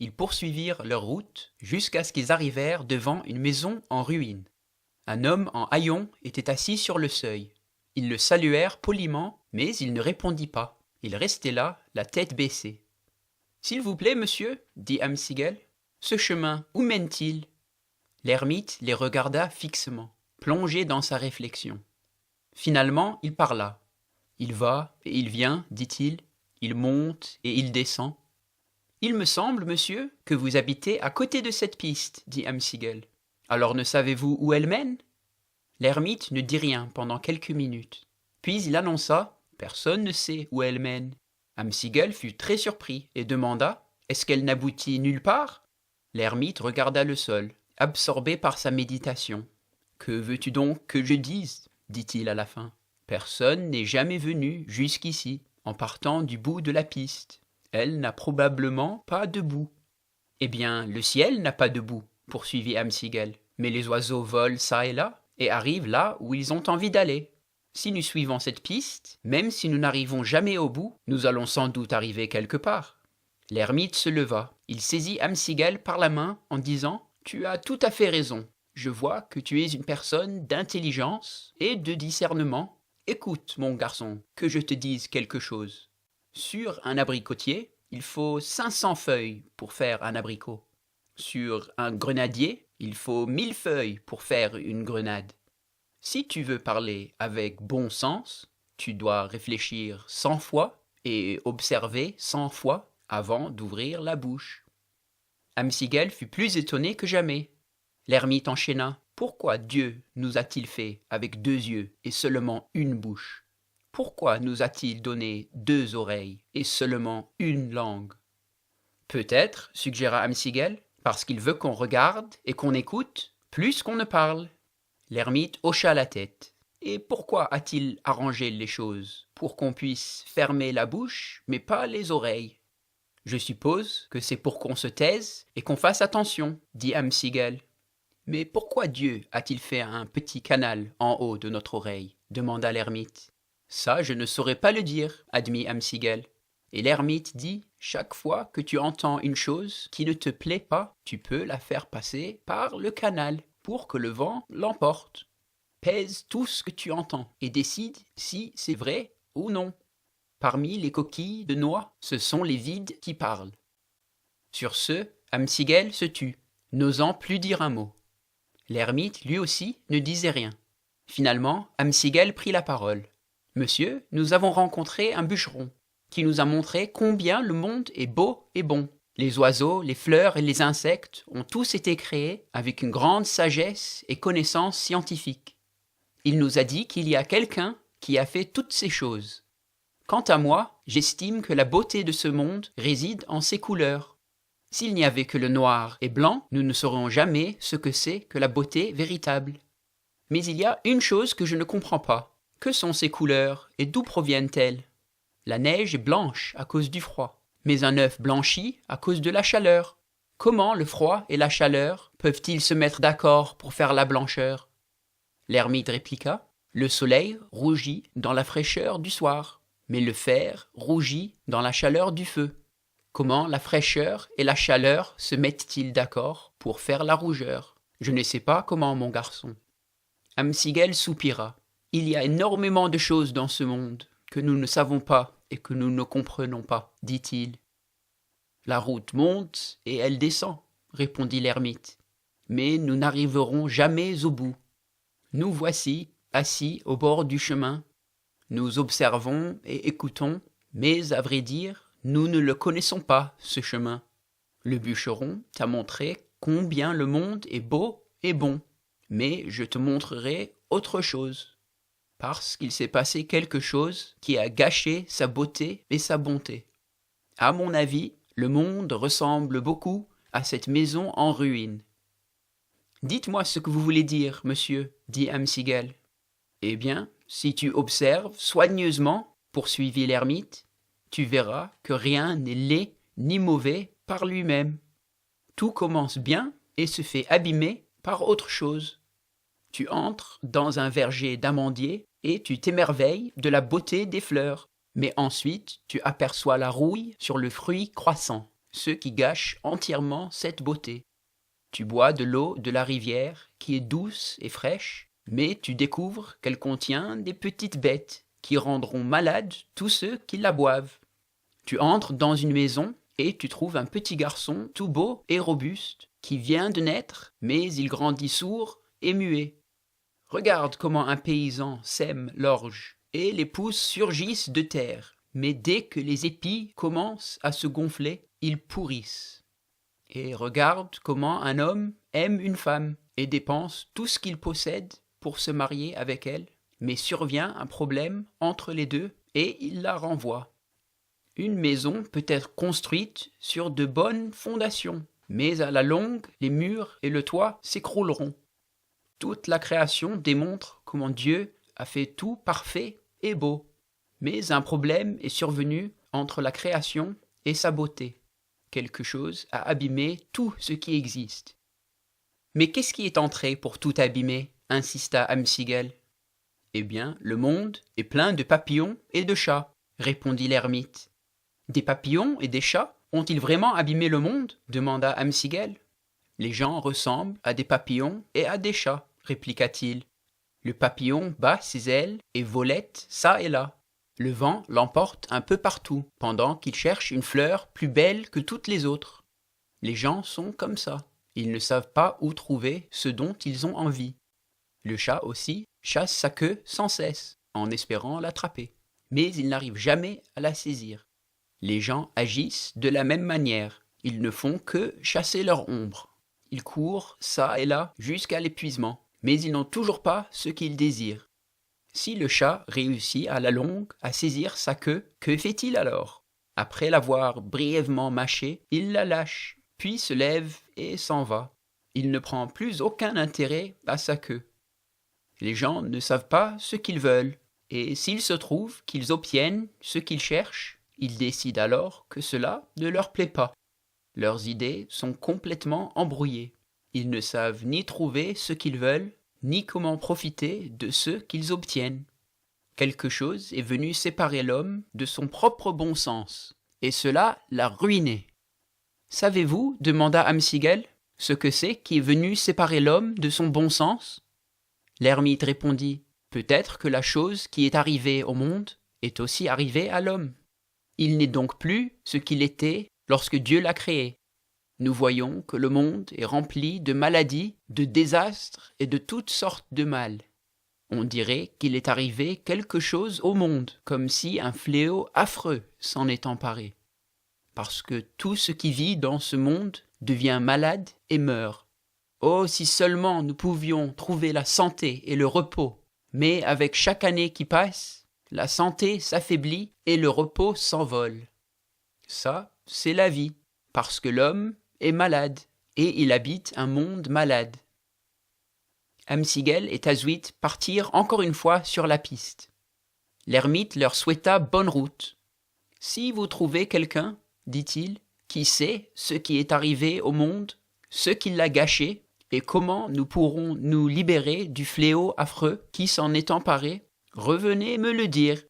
Ils poursuivirent leur route jusqu'à ce qu'ils arrivèrent devant une maison en ruine. Un homme en haillons était assis sur le seuil. Ils le saluèrent poliment, mais il ne répondit pas. Il restait là, la tête baissée. « S'il vous plaît, monsieur, dit Amsigel, ce chemin, où mène-t-il » L'ermite les regarda fixement, plongé dans sa réflexion. Finalement, il parla. « Il va et il vient, dit-il, il monte et il descend. »« Il me semble, monsieur, que vous habitez à côté de cette piste, dit Amsigel. Alors ne savez-vous où elle mène » L'ermite ne dit rien pendant quelques minutes. Puis il annonça « Personne ne sait où elle mène. » Amsigel fut très surpris et demanda « Est-ce qu'elle n'aboutit nulle part » L'ermite regarda le sol, absorbé par sa méditation. « Que veux-tu donc que je dise » dit-il à la fin. « Personne n'est jamais venu jusqu'ici en partant du bout de la piste. Elle n'a probablement pas de bout. »« Eh bien, le ciel n'a pas de bout, » poursuivit Amsigel. « Mais les oiseaux volent çà et là et arrivent là où ils ont envie d'aller. Si nous suivons cette piste, même si nous n'arrivons jamais au bout, nous allons sans doute arriver quelque part. » L'ermite se leva. Il saisit Amsigel par la main en disant « Tu as tout à fait raison. Je vois que tu es une personne d'intelligence et de discernement. Écoute, mon garçon, que je te dise quelque chose. Sur un abricotier, il faut 500 feuilles pour faire un abricot. Sur un grenadier, il faut 1000 feuilles pour faire une grenade. Si tu veux parler avec bon sens, tu dois réfléchir 100 fois et observer 100 fois avant d'ouvrir la bouche. » Amsigel fut plus étonné que jamais. L'ermite enchaîna. « Pourquoi Dieu nous a-t-il fait avec 2 yeux et seulement une bouche? Pourquoi nous a-t-il donné 2 oreilles et seulement une langue ?»« Peut-être, suggéra Amsigel, parce qu'il veut qu'on regarde et qu'on écoute plus qu'on ne parle. » L'ermite hocha la tête. « Et pourquoi a-t-il arrangé les choses? Pour qu'on puisse fermer la bouche, mais pas les oreilles. »« Je suppose que c'est pour qu'on se taise et qu'on fasse attention, dit Amsigel. »« Mais pourquoi Dieu a-t-il fait un petit canal en haut de notre oreille ?» demanda l'ermite. « Ça, je ne saurais pas le dire, admit Amsigel. » Et l'ermite dit « Chaque fois que tu entends une chose qui ne te plaît pas, tu peux la faire passer par le canal pour que le vent l'emporte. Pèse tout ce que tu entends et décide si c'est vrai ou non. Parmi les coquilles de noix, ce sont les vides qui parlent. » Sur ce, Amsigel se tut, n'osant plus dire un mot. L'ermite, lui aussi, ne disait rien. Finalement, Amsigel prit la parole. « Monsieur, nous avons rencontré un bûcheron qui nous a montré combien le monde est beau et bon. Les oiseaux, les fleurs et les insectes ont tous été créés avec une grande sagesse et connaissance scientifique. Il nous a dit qu'il y a quelqu'un qui a fait toutes ces choses. Quant à moi, j'estime que la beauté de ce monde réside en ses couleurs. S'il n'y avait que le noir et blanc, nous ne saurions jamais ce que c'est que la beauté véritable. Mais il y a une chose que je ne comprends pas. Que sont ces couleurs et d'où proviennent-elles? La neige est blanche à cause du froid, mais un œuf blanchit à cause de la chaleur. Comment le froid et la chaleur peuvent-ils se mettre d'accord pour faire la blancheur? » L'ermite répliqua. « Le soleil rougit dans la fraîcheur du soir, mais le fer rougit dans la chaleur du feu. Comment la fraîcheur et la chaleur se mettent-ils d'accord pour faire la rougeur? Je ne sais pas comment, mon garçon. » Amsigel soupira. « Il y a énormément de choses dans ce monde que nous ne savons pas et que nous ne comprenons pas, dit-il. »« La route monte et elle descend, répondit l'ermite, mais nous n'arriverons jamais au bout. Nous voici assis au bord du chemin. Nous observons et écoutons, mais à vrai dire, nous ne le connaissons pas, ce chemin. Le bûcheron t'a montré combien le monde est beau et bon, mais je te montrerai autre chose. Parce qu'il s'est passé quelque chose qui a gâché sa beauté et sa bonté. À mon avis, le monde ressemble beaucoup à cette maison en ruine. »« Dites-moi ce que vous voulez dire, monsieur, dit Amsigel. »« Eh bien, si tu observes soigneusement, poursuivit l'ermite, tu verras que rien n'est laid ni mauvais par lui-même. Tout commence bien et se fait abîmer par autre chose. Tu entres dans un verger d'amandiers et tu t'émerveilles de la beauté des fleurs, mais ensuite tu aperçois la rouille sur le fruit croissant. ceux qui gâchent entièrement cette beauté. Tu bois de l'eau de la rivière qui est douce et fraîche, mais tu découvres qu'elle contient des petites bêtes qui rendront malades tous ceux qui la boivent. Tu entres dans une maison et tu trouves un petit garçon tout beau et robuste qui vient de naître, mais il grandit sourd et muet. Regarde comment un paysan sème l'orge et les pousses surgissent de terre, mais dès que les épis commencent à se gonfler, ils pourrissent. Et regarde comment un homme aime une femme et dépense tout ce qu'il possède pour se marier avec elle, mais survient un problème entre les deux et il la renvoie. Une maison peut être construite sur de bonnes fondations, mais à la longue, les murs et le toit s'écrouleront. Toute la création démontre comment Dieu a fait tout parfait et beau. Mais un problème est survenu entre la création et sa beauté. Quelque chose a abîmé tout ce qui existe. Mais qu'est-ce qui est entré pour tout abîmer ? Insista Amsigel. Eh bien, le monde est plein de papillons et de chats, répondit l'ermite. Des papillons et des chats ont-ils vraiment abîmé le monde ? Demanda Amsigel. Les gens ressemblent à des papillons et à des chats, répliqua-t-il. Le papillon bat ses ailes et volette çà et là. Le vent l'emporte un peu partout, pendant qu'il cherche une fleur plus belle que toutes les autres. Les gens sont comme ça. Ils ne savent pas où trouver ce dont ils ont envie. Le chat aussi chasse sa queue sans cesse, en espérant l'attraper. Mais il n'arrive jamais à la saisir. Les gens agissent de la même manière. Ils ne font que chasser leur ombre. Ils courent çà et là jusqu'à l'épuisement, mais ils n'ont toujours pas ce qu'ils désirent. Si le chat réussit à la longue à saisir sa queue, que fait-il alors ? Après l'avoir brièvement mâchée, il la lâche, puis se lève et s'en va. Il ne prend plus aucun intérêt à sa queue. Les gens ne savent pas ce qu'ils veulent, et s'il se trouve qu'ils obtiennent ce qu'ils cherchent, ils décident alors que cela ne leur plaît pas. Leurs idées sont complètement embrouillées. Ils ne savent ni trouver ce qu'ils veulent, ni comment profiter de ce qu'ils obtiennent. Quelque chose est venu séparer l'homme de son propre bon sens, et cela l'a ruiné. Savez-vous, demanda Amsigel, ce que c'est qui est venu séparer l'homme de son bon sens ? L'ermite répondit, peut-être que la chose qui est arrivée au monde est aussi arrivée à l'homme. Il n'est donc plus ce qu'il était lorsque Dieu l'a créé. Nous voyons que le monde est rempli de maladies, de désastres et de toutes sortes de mal. On dirait qu'il est arrivé quelque chose au monde, comme si un fléau affreux s'en est emparé. Parce que tout ce qui vit dans ce monde devient malade et meurt. Oh, si seulement nous pouvions trouver la santé et le repos, mais avec chaque année qui passe, la santé s'affaiblit et le repos s'envole. Ça, c'est la vie, parce que l'homme est malade, et il habite un monde malade. Amsigel et Tazouit partirent encore une fois sur la piste. L'ermite leur souhaita bonne route. « Si vous trouvez quelqu'un, dit-il, qui sait ce qui est arrivé au monde, ce qui l'a gâché, et comment nous pourrons nous libérer du fléau affreux qui s'en est emparé, revenez me le dire,